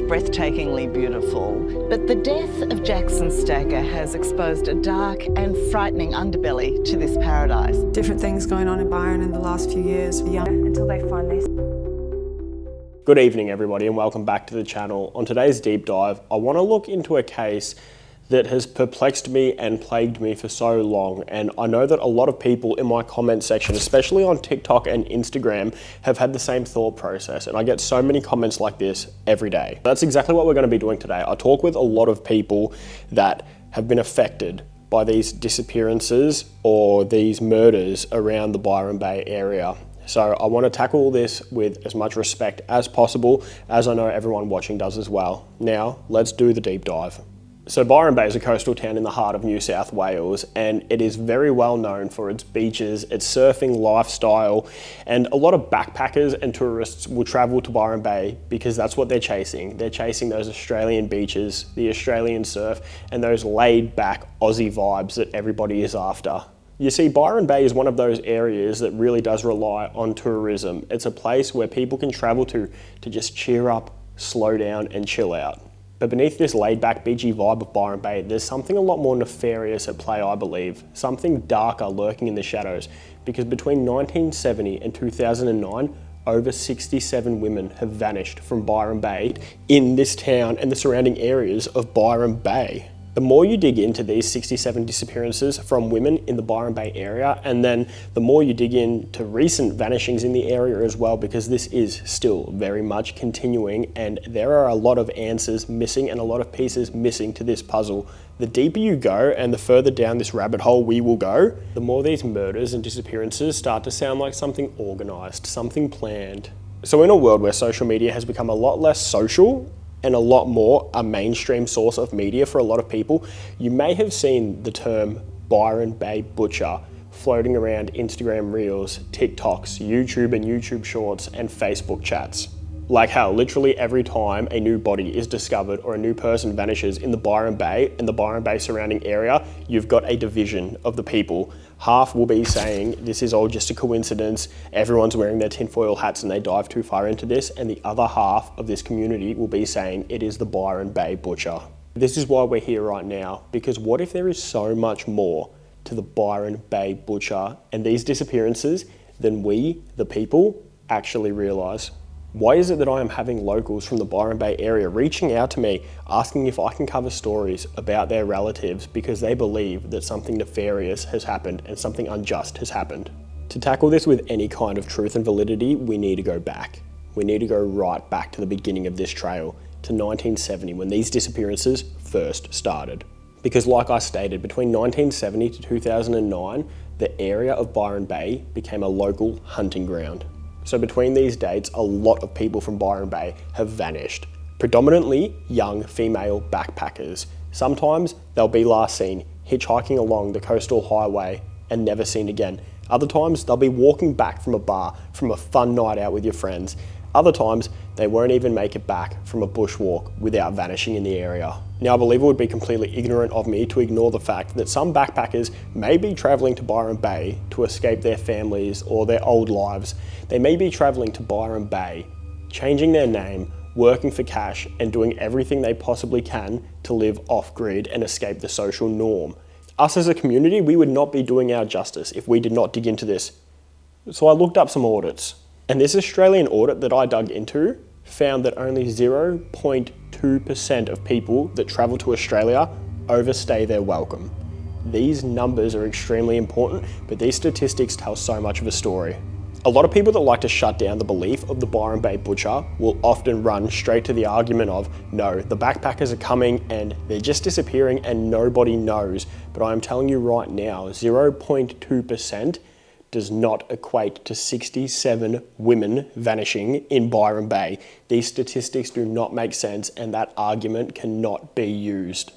breathtakingly beautiful, but the death of Jackson Stacker has exposed a dark and frightening underbelly to this paradise. Different things going on in Byron in the last few years. Until they find this. Good evening everybody and welcome back to the channel. On today's deep dive, I want to look into a case that has perplexed me and plagued me for so long, and I know that a lot of people in my comment section, especially on TikTok and Instagram, have had the same thought process, and I get so many comments like this every day. That's exactly what we're going to be doing today. I talk with a lot of people that have been affected by these disappearances or these murders around the Byron Bay area. So I want to tackle this with as much respect as possible, as I know everyone watching does as well. Now, let's do the deep dive. So Byron Bay is a coastal town in the heart of New South Wales, and it is very well known for its beaches, its surfing lifestyle, and a lot of backpackers and tourists will travel to Byron Bay because that's what they're chasing. They're chasing those Australian beaches, the Australian surf, and those laid back Aussie vibes that everybody is after. You see, Byron Bay is one of those areas that really does rely on tourism. It's a place where people can travel to just cheer up, slow down, and chill out. But beneath this laid-back, beachy vibe of Byron Bay, there's something a lot more nefarious at play, I believe. Something darker lurking in the shadows, because between 1970 and 2009, over 67 women have vanished from Byron Bay in this town and the surrounding areas of Byron Bay. The more you dig into these 67 disappearances from women in the Byron Bay area, and then the more you dig into recent vanishings in the area as well, because this is still very much continuing and there are a lot of answers missing and a lot of pieces missing to this puzzle. The deeper you go and the further down this rabbit hole we will go, the more these murders and disappearances start to sound like something organised, something planned. So in a world where social media has become a lot less social and a lot more a mainstream source of media for a lot of people, you may have seen the term Byron Bay Butcher floating around Instagram Reels, TikToks, YouTube and YouTube Shorts, and Facebook chats. Like how literally every time a new body is discovered or a new person vanishes in the Byron Bay and the Byron Bay surrounding area, you've got a division of the people. Half will be saying this is all just a coincidence, everyone's wearing their tinfoil hats and they dive too far into this, and the other half of this community will be saying it is the Byron Bay Butcher. This is why we're here right now, because what if there is so much more to the Byron Bay Butcher and these disappearances than we, the people, actually realise? Why is it that I am having locals from the Byron Bay area reaching out to me, asking if I can cover stories about their relatives because they believe that something nefarious has happened and something unjust has happened? To tackle this with any kind of truth and validity, we need to go back. We need to go right back to the beginning of this trail, to 1970, when these disappearances first started. Because like I stated, between 1970 to 2009, the area of Byron Bay became a local hunting ground. So between these dates, a lot of people from Byron Bay have vanished. Predominantly young female backpackers. Sometimes they'll be last seen hitchhiking along the coastal highway and never seen again. Other times they'll be walking back from a bar, from a fun night out with your friends. Other times they won't even make it back from a bushwalk without vanishing in the area. Now, I believe it would be completely ignorant of me to ignore the fact that some backpackers may be travelling to Byron Bay to escape their families or their old lives. They may be travelling to Byron Bay, changing their name, working for cash, and doing everything they possibly can to live off-grid and escape the social norm. Us as a community, we would not be doing our justice if we did not dig into this. So I looked up some audits, and this Australian audit that I dug into found that only 0.2% of people that travel to Australia overstay their welcome. These numbers are extremely important, but these statistics tell so much of a story. A lot of people that like to shut down the belief of the Byron Bay Butcher will often run straight to the argument of, no, the backpackers are coming and they're just disappearing and nobody knows. But I'm telling you right now, 0.2% does not equate to 67 women vanishing in Byron Bay. These statistics do not make sense and that argument cannot be used.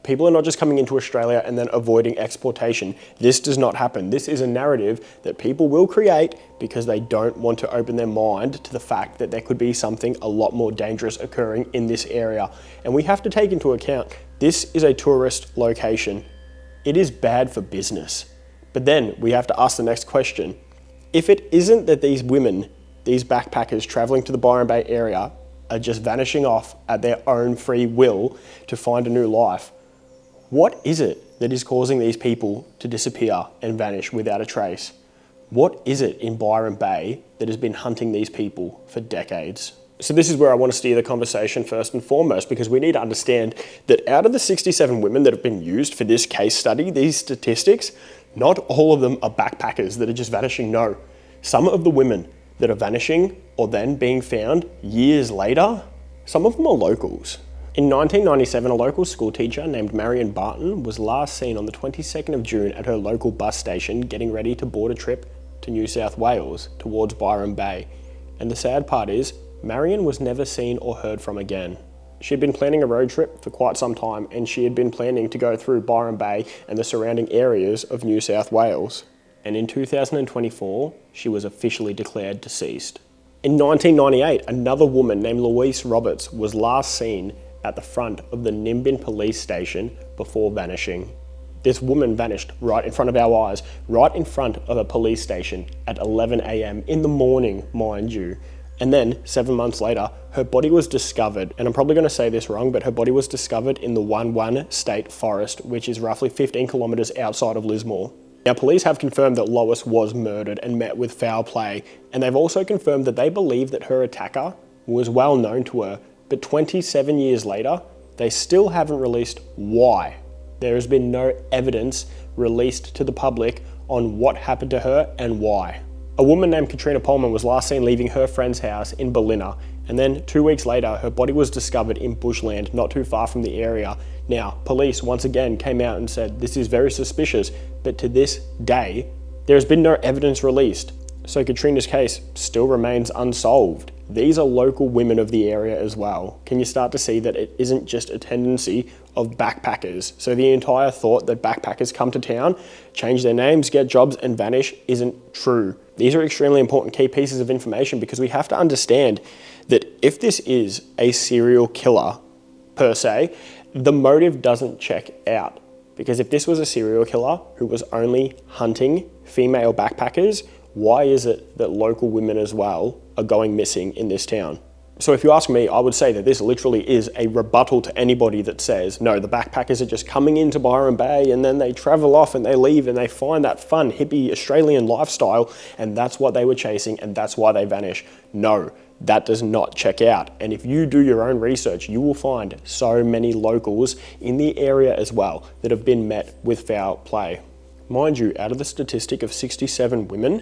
People are not just coming into Australia and then avoiding exploitation. This does not happen. This is a narrative that people will create because they don't want to open their mind to the fact that there could be something a lot more dangerous occurring in this area. And we have to take into account, this is a tourist location. It is bad for business. But then we have to ask the next question. If it isn't that these women, these backpackers traveling to the Byron Bay area are just vanishing off at their own free will to find a new life. What is it that is causing these people to disappear and vanish without a trace? What is it in Byron Bay that has been hunting these people for decades? So this is where I want to steer the conversation first and foremost, because we need to understand that out of the 67 women that have been used for this case study, these statistics, not all of them are backpackers that are just vanishing. No, some of the women that are vanishing or then being found years later, some of them are locals. In 1997, a local school teacher named Marion Barton was last seen on the 22nd of June at her local bus station getting ready to board a trip to New South Wales towards Byron Bay. And the sad part is, Marion was never seen or heard from again. She had been planning a road trip for quite some time, and she had been planning to go through Byron Bay and the surrounding areas of New South Wales. And in 2024, she was officially declared deceased. In 1998, another woman named Louise Roberts was last seen at the front of the Nimbin police station before vanishing. This woman vanished right in front of our eyes, right in front of a police station at 11 a.m. in the morning, mind you. And then 7 months later, her body was discovered, and I'm probably going to say this wrong, but her body was discovered in the Wunwun State Forest, which is roughly 15 kilometres outside of Lismore. Now, police have confirmed that Lois was murdered and met with foul play, and they've also confirmed that they believe that her attacker was well known to her, but 27 years later, they still haven't released why. There has been no evidence released to the public on what happened to her and why. A woman named Katrina Pullman was last seen leaving her friend's house in Ballina, and then 2 weeks later, her body was discovered in bushland not too far from the area. Now, police once again came out and said this is very suspicious, but to this day, there has been no evidence released. So Katrina's case still remains unsolved. These are local women of the area as well. Can you start to see that it isn't just a tendency of backpackers? So the entire thought that backpackers come to town, change their names, get jobs and vanish isn't true. These are extremely important key pieces of information, because we have to understand that if this is a serial killer per se, the motive doesn't check out. Because if this was a serial killer who was only hunting female backpackers, why is it that local women as well are going missing in this town? So if you ask me, I would say that this literally is a rebuttal to anybody that says, no, the backpackers are just coming into Byron Bay and then they travel off and they leave and they find that fun hippie Australian lifestyle and that's what they were chasing and that's why they vanish. No, that does not check out. And if you do your own research, you will find so many locals in the area as well that have been met with foul play. Mind you, out of the statistic of 67 women,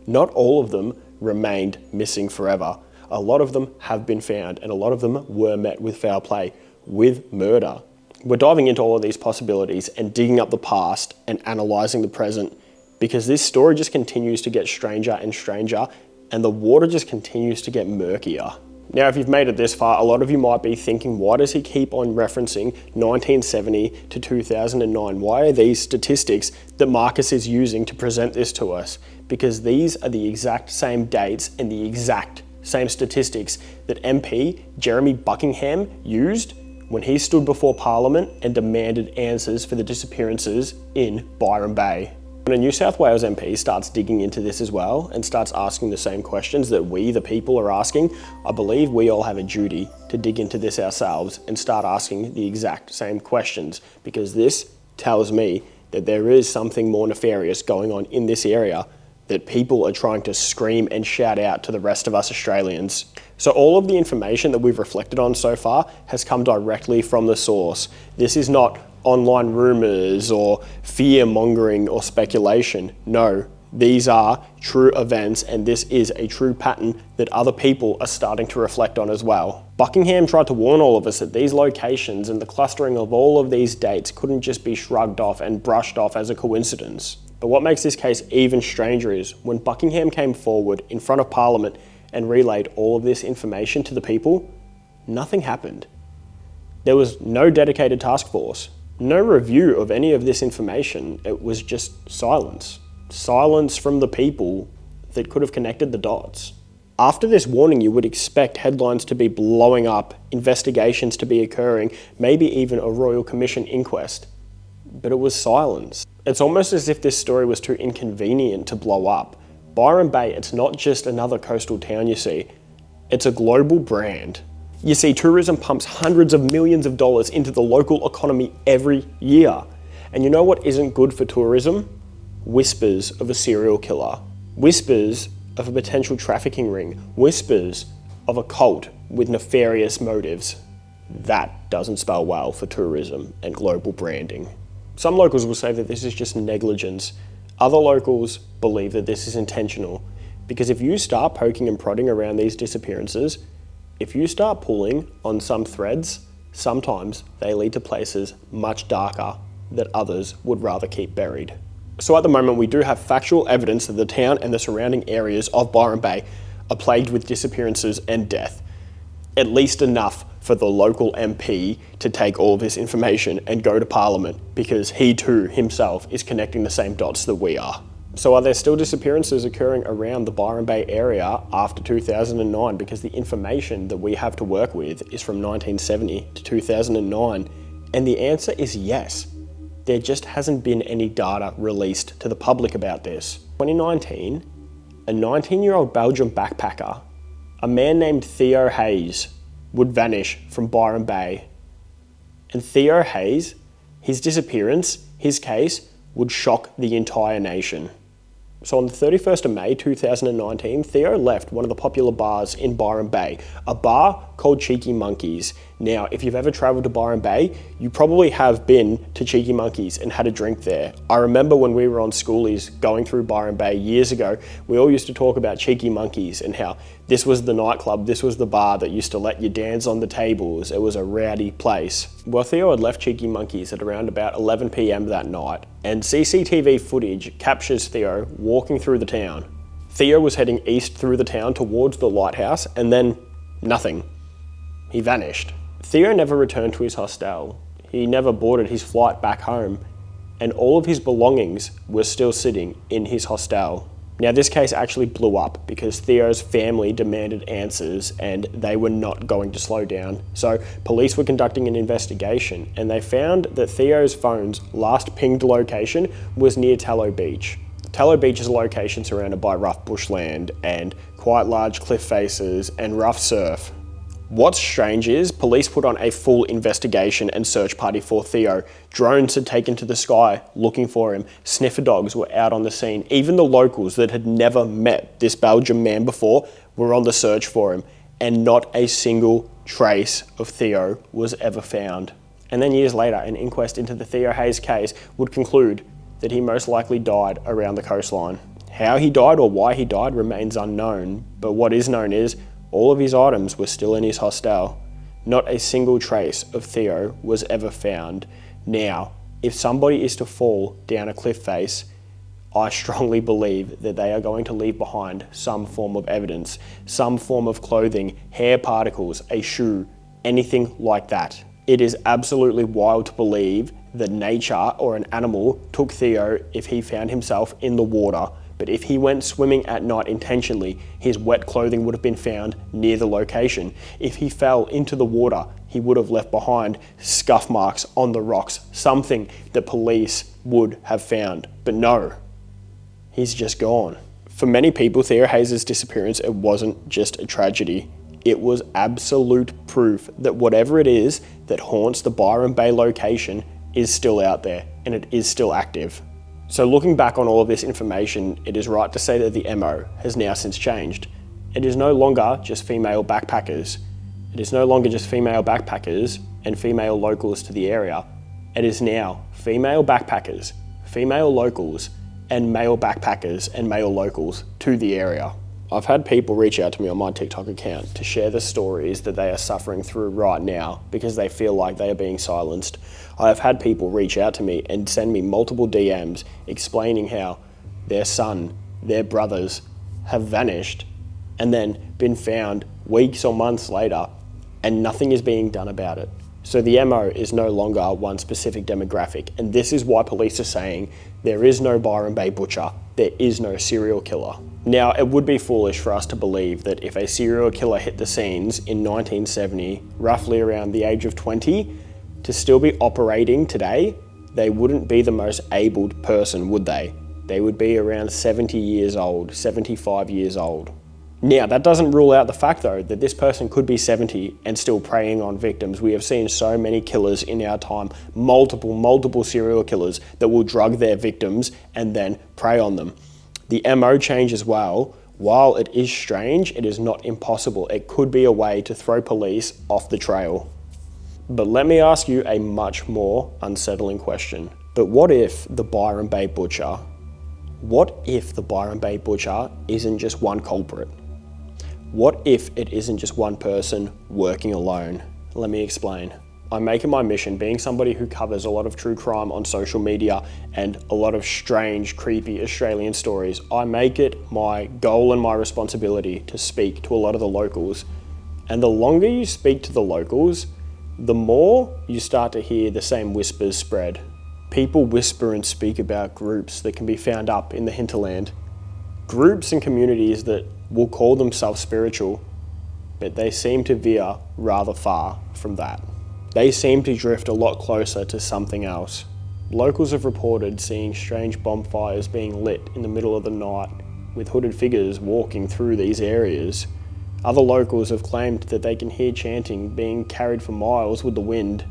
not all of them remained missing forever. A lot of them have been found and a lot of them were met with foul play, with murder. We're diving into all of these possibilities and digging up the past and analysing the present, because this story just continues to get stranger and stranger and the water just continues to get murkier. Now, if you've made it this far, a lot of you might be thinking, why does he keep on referencing 1970 to 2009? Why are these statistics that Marcus is using to present this to us? Because these are the exact same dates and the exact same statistics that MP Jeremy Buckingham used when he stood before Parliament and demanded answers for the disappearances in Byron Bay. When a New South Wales MP starts digging into this as well and starts asking the same questions that we, the people, are asking, I believe we all have a duty to dig into this ourselves and start asking the exact same questions, because this tells me that there is something more nefarious going on in this area that people are trying to scream and shout out to the rest of us Australians. So all of the information that we've reflected on so far has come directly from the source. This is not online rumours or fear-mongering or speculation. No, these are true events and this is a true pattern that other people are starting to reflect on as well. Buckingham tried to warn all of us that these locations and the clustering of all of these dates couldn't just be shrugged off and brushed off as a coincidence. But what makes this case even stranger is when Buckingham came forward in front of Parliament and relayed all of this information to the people, nothing happened. There was no dedicated task force, no review of any of this information. It was just silence. Silence from the people that could have connected the dots. After this warning, you would expect headlines to be blowing up, investigations to be occurring, maybe even a Royal Commission inquest. But it was silence. It's almost as if this story was too inconvenient to blow up. Byron Bay, it's not just another coastal town, you see. It's a global brand. You see, tourism pumps hundreds of millions of dollars into the local economy every year. And you know what isn't good for tourism? Whispers of a serial killer. Whispers of a potential trafficking ring. Whispers of a cult with nefarious motives. That doesn't spell well for tourism and global branding. Some locals will say that this is just negligence. Other locals believe that this is intentional. Because if you start poking and prodding around these disappearances, if you start pulling on some threads, sometimes they lead to places much darker that others would rather keep buried. So at the moment, we do have factual evidence that the town and the surrounding areas of Byron Bay are plagued with disappearances and death. At least enough for the local MP to take all of this information and go to Parliament, because he too himself is connecting the same dots that we are. So are there still disappearances occurring around the Byron Bay area after 2009? Because the information that we have to work with is from 1970 to 2009. And the answer is yes. There just hasn't been any data released to the public about this. 2019, a 19-year-old Belgian backpacker, a man named Theo Hayes, would vanish from Byron Bay. And Theo Hayes, his disappearance, his case, would shock the entire nation. So on the 31st of May 2019, Theo left one of the popular bars in Byron Bay, a bar called Cheeky Monkeys. Now, if you've ever traveled to Byron Bay, you probably have been to Cheeky Monkeys and had a drink there. I remember when we were on schoolies going through Byron Bay years ago, we all used to talk about Cheeky Monkeys and how this was the nightclub, this was the bar that used to let you dance on the tables. It was a rowdy place. Well, Theo had left Cheeky Monkeys at around about 11 p.m. that night, and CCTV footage captures Theo walking through the town. Theo was heading east through the town towards the lighthouse, and then nothing. He vanished. Theo never returned to his hostel. He never boarded his flight back home, and all of his belongings were still sitting in his hostel. Now, this case actually blew up because Theo's family demanded answers and they were not going to slow down. So police were conducting an investigation and they found that Theo's phone's last pinged location was near Tallow Beach. Tallow Beach is a location surrounded by rough bushland and quite large cliff faces and rough surf. What's strange is police put on a full investigation and search party for Theo. Drones had taken to the sky looking for him. Sniffer dogs were out on the scene. Even the locals that had never met this Belgian man before were on the search for him. And not a single trace of Theo was ever found. And then years later, an inquest into the Theo Hayes case would conclude that he most likely died around the coastline. How he died or why he died remains unknown, but what is known is all of his items were still in his hostel. Not a single trace of Theo was ever found. Now, if somebody is to fall down a cliff face, I strongly believe that they are going to leave behind some form of evidence, some form of clothing, hair particles, a shoe, anything like that. It is absolutely wild to believe that nature or an animal took Theo if he found himself in the water. But if he went swimming at night intentionally, his wet clothing would have been found near the location. If he fell into the water, he would have left behind scuff marks on the rocks, something that police would have found. But no, he's just gone. For many people, Theo Hayes' disappearance, it wasn't just a tragedy. It was absolute proof that whatever it is that haunts the Byron Bay location is still out there and it is still active. So looking back on all of this information, it is right to say that the MO has now since changed. It is no longer just female backpackers. It is no longer just female backpackers and female locals to the area. It is now female backpackers, female locals, and male backpackers and male locals to the area. I've had people reach out to me on my TikTok account to share the stories that they are suffering through right now because they feel like they are being silenced. I have had people reach out to me and send me multiple DMs explaining how their son, their brothers have vanished and then been found weeks or months later and nothing is being done about it. So the MO is no longer one specific demographic, and this is why police are saying there is no Byron Bay Butcher, there is no serial killer. Now, it would be foolish for us to believe that if a serial killer hit the scenes in 1970, roughly around the age of 20, to still be operating today, they wouldn't be the most abled person, would they? They would be around 70 years old, 75 years old. Now, that doesn't rule out the fact though that this person could be 70 and still preying on victims. We have seen so many killers in our time, multiple serial killers that will drug their victims and then prey on them. The MO change as well. While it is strange, it is not impossible. It could be a way to throw police off the trail. But let me ask you a much more unsettling question. But what if the Byron Bay Butcher, isn't just one culprit? What if it isn't just one person working alone? Let me explain. I'm making my mission, being somebody who covers a lot of true crime on social media and a lot of strange, creepy Australian stories. I make it my goal and my responsibility to speak to a lot of the locals. And the longer you speak to the locals, the more you start to hear the same whispers spread. People whisper and speak about groups that can be found up in the hinterland. Groups and communities that will call themselves spiritual, but they seem to veer rather far from that. They seem to drift a lot closer to something else. Locals have reported seeing strange bonfires being lit in the middle of the night, with hooded figures walking through these areas. Other locals have claimed that they can hear chanting being carried for miles with the wind.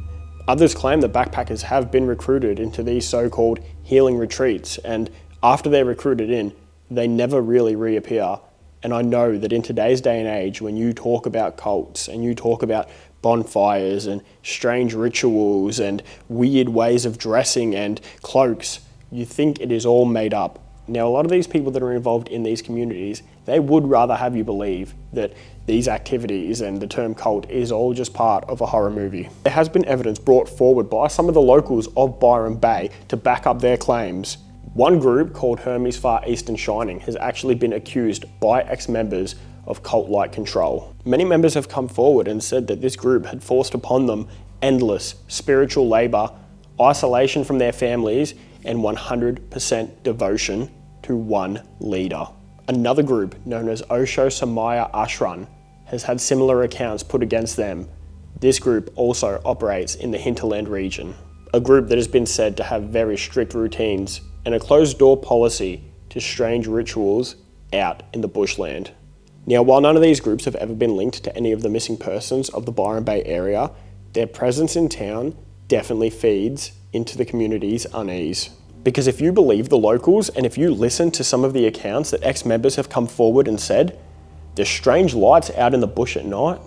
Others claim that backpackers have been recruited into these so-called healing retreats, and after they're recruited in, they never really reappear. And I know that in today's day and age, when you talk about cults and you talk about bonfires and strange rituals and weird ways of dressing and cloaks, you think it is all made up. Now, a lot of these people that are involved in these communities, they would rather have you believe that these activities and the term cult is all just part of a horror movie. There has been evidence brought forward by some of the locals of Byron Bay to back up their claims. One group called Hermes Far Eastern Shining has actually been accused by ex-members of cult-like control. Many members have come forward and said that this group had forced upon them endless spiritual labor, isolation from their families, and 100% devotion to one leader. Another group known as Osho Samaya Ashran has had similar accounts put against them. This group also operates in the hinterland region, a group that has been said to have very strict routines and a closed-door policy to strange rituals out in the bushland. Now, while none of these groups have ever been linked to any of the missing persons of the Byron Bay area, their presence in town definitely feeds into the community's unease. Because if you believe the locals and if you listen to some of the accounts that ex-members have come forward and said, the strange lights out in the bush at night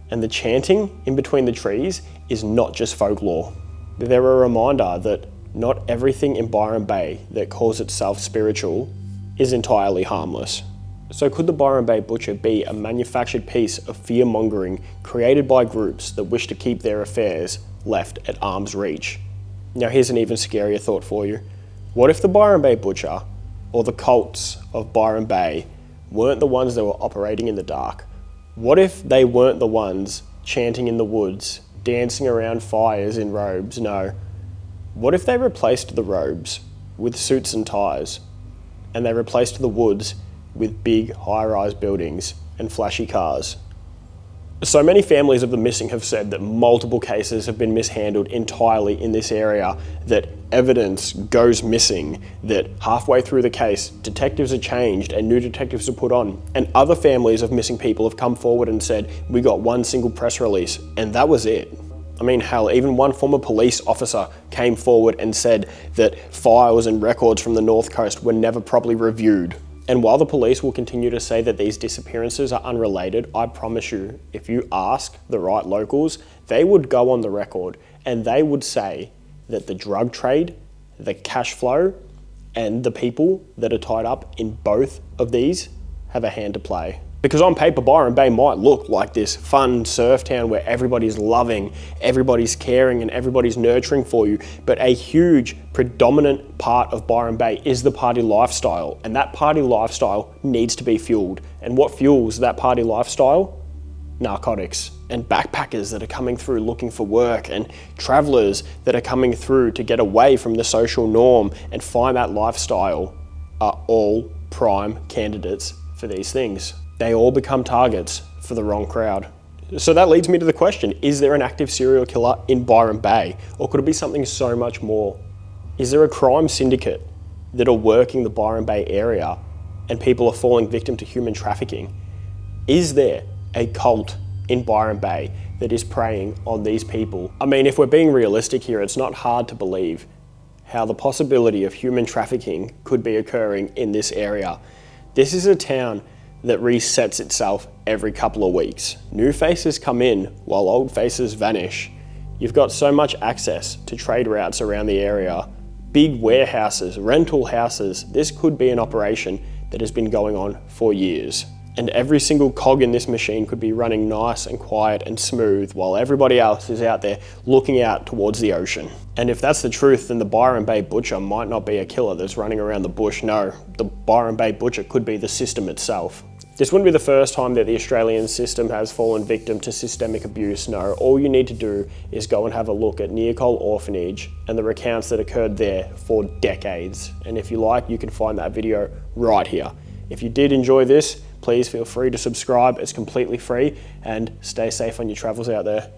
and the chanting in between the trees is not just folklore. They're a reminder that not everything in Byron Bay that calls itself spiritual is entirely harmless. So could the Byron Bay Butcher be a manufactured piece of fear-mongering created by groups that wish to keep their affairs left at arm's reach? Now here's an even scarier thought for you. What if the Byron Bay Butcher, or the cults of Byron Bay, weren't the ones that were operating in the dark? What if they weren't the ones chanting in the woods, dancing around fires in robes? No. What if they replaced the robes with suits and ties, and they replaced the woods with big high-rise buildings and flashy cars? So many families of the missing have said that multiple cases have been mishandled entirely in this area, that evidence goes missing, that halfway through the case, detectives are changed and new detectives are put on. And other families of missing people have come forward and said, we got one single press release, and that was it. I mean, hell, even one former police officer came forward and said that files and records from the North Coast were never properly reviewed. And while the police will continue to say that these disappearances are unrelated, I promise you, if you ask the right locals, they would go on the record and they would say that the drug trade, the cash flow, and the people that are tied up in both of these have a hand to play. Because on paper, Byron Bay might look like this fun surf town where everybody's loving, everybody's caring, and everybody's nurturing for you. But a huge, predominant part of Byron Bay is the party lifestyle. And that party lifestyle needs to be fueled. And what fuels that party lifestyle? Narcotics and backpackers that are coming through looking for work, and travelers that are coming through to get away from the social norm and find that lifestyle are all prime candidates for these things. They all become targets for the wrong crowd. So that leads me to the question, is there an active serial killer in Byron Bay? Or could it be something so much more? Is there a crime syndicate that are working the Byron Bay area and people are falling victim to human trafficking? Is there a cult in Byron Bay that is preying on these people? I mean, if we're being realistic here, it's not hard to believe how the possibility of human trafficking could be occurring in this area. This is a town that resets itself every couple of weeks. New faces come in while old faces vanish. You've got so much access to trade routes around the area, big warehouses, rental houses. This could be an operation that has been going on for years. And every single cog in this machine could be running nice and quiet and smooth while everybody else is out there looking out towards the ocean. And if that's the truth, then the Byron Bay Butcher might not be a killer that's running around the bush. No, the Byron Bay Butcher could be the system itself. This wouldn't be the first time that the Australian system has fallen victim to systemic abuse. No, all you need to do is go and have a look at Neocol Orphanage and the recounts that occurred there for decades. And if you like, you can find that video right here. If you did enjoy this, please feel free to subscribe. It's completely free, and stay safe on your travels out there.